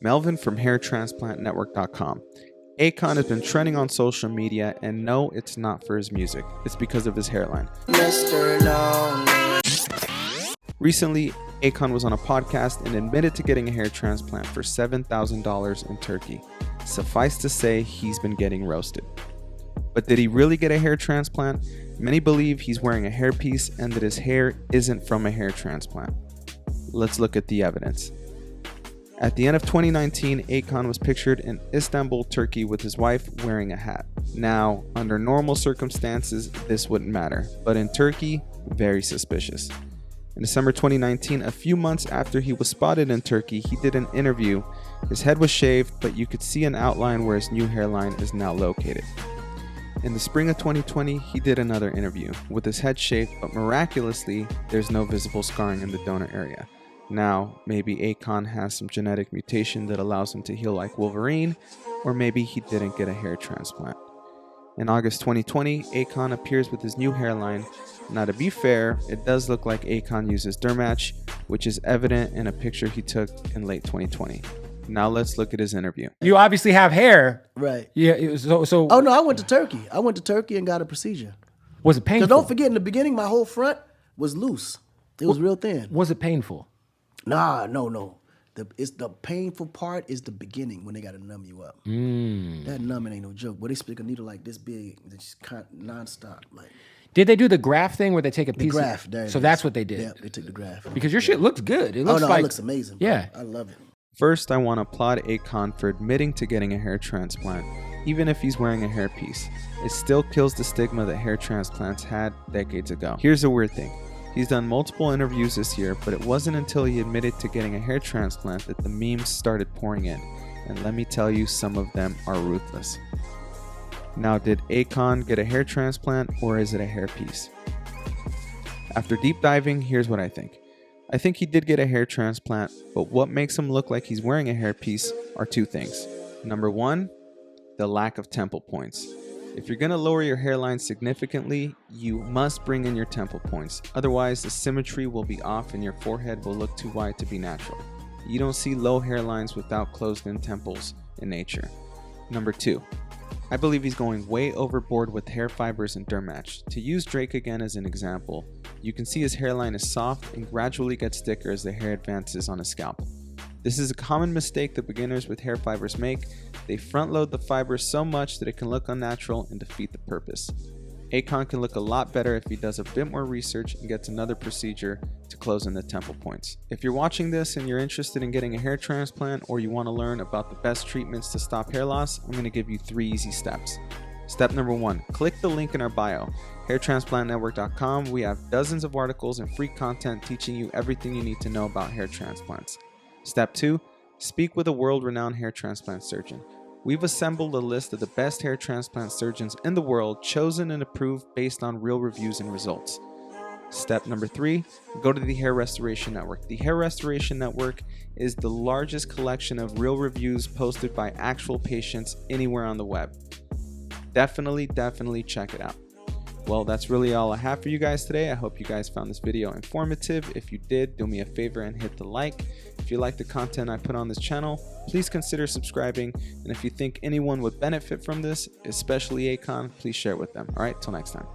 Melvin from hairtransplantnetwork.com. Akon has been trending on social media, and no, it's not for his music. It's because of his hairline. Mr. Lonely. Recently, Akon was on a podcast and admitted to getting a hair transplant for $7,000 in Turkey. Suffice to say, he's been getting roasted. But did he really get a hair transplant? Many believe he's wearing a hairpiece and that his hair isn't from a hair transplant. Let's look at the evidence. At the end of 2019, Akon was pictured in Istanbul, Turkey with his wife wearing a hat. Now, under normal circumstances, this wouldn't matter, but in Turkey, very suspicious. In December 2019, a few months after he was spotted in Turkey, he did an interview. His head was shaved, but you could see an outline where his new hairline is now located. In the spring of 2020, he did another interview with his head shaved, but miraculously, there's no visible scarring in the donor area. Now, maybe Akon has some genetic mutation that allows him to heal like Wolverine, or maybe he didn't get a hair transplant. In August 2020, Akon appears with his new hairline. Now, to be fair, it does look like Akon uses Dermatch, which is evident in a picture he took in late 2020. Now let's look at his interview. You obviously have hair. Right. Yeah, so Oh, no, I went to Turkey. I went to Turkey and got a procedure. Was it painful? Because don't forget, in the beginning, my whole front was loose. It was real thin. Was it painful? Nah, no. The painful part is the beginning when they got to numb you up. That numbing ain't no joke. But they stick a needle like this big, they just nonstop. Like, did they do the graft thing where they take a piece? The graft. There so that's what they did. Yeah, they took the graft. Because your shit looks good. It looks it looks amazing. Yeah, I love it. First, I want to applaud Akon for admitting to getting a hair transplant, even if he's wearing a hairpiece. It still kills the stigma that hair transplants had decades ago. Here's a weird thing. He's done multiple interviews this year, but it wasn't until he admitted to getting a hair transplant that the memes started pouring in. And let me tell you, some of them are ruthless. Now, did Akon get a hair transplant, or is it a hairpiece? After deep diving, here's what I think. I think he did get a hair transplant, but what makes him look like he's wearing a hairpiece are two things. Number one, the lack of temple points. If you're going to lower your hairline significantly, you must bring in your temple points. Otherwise, the symmetry will be off and your forehead will look too wide to be natural. You don't see low hairlines without closed-in temples in nature. Number two, I believe he's going way overboard with hair fibers and Dermatch. To use Drake again as an example, you can see his hairline is soft and gradually gets thicker as the hair advances on his scalp. This is a common mistake that beginners with hair fibers make. They front load the fibers so much that it can look unnatural and defeat the purpose. Akon can look a lot better if he does a bit more research and gets another procedure to close in the temple points. If you're watching this and you're interested in getting a hair transplant, or you want to learn about the best treatments to stop hair loss, I'm going to give you 3 easy steps. Step number 1, click the link in our bio, hairtransplantnetwork.com. We have dozens of articles and free content teaching you everything you need to know about hair transplants. Step 2, speak with a world-renowned hair transplant surgeon. We've assembled a list of the best hair transplant surgeons in the world, chosen and approved based on real reviews and results. Step number 3, go to the Hair Restoration Network. The Hair Restoration Network is the largest collection of real reviews posted by actual patients anywhere on the web. Definitely check it out. Well, that's really all I have for you guys today. I hope you guys found this video informative. If you did, do me a favor and hit the like. If you like the content I put on this channel, please consider subscribing. And if you think anyone would benefit from this, especially Akon, please share it with them. All right, till next time.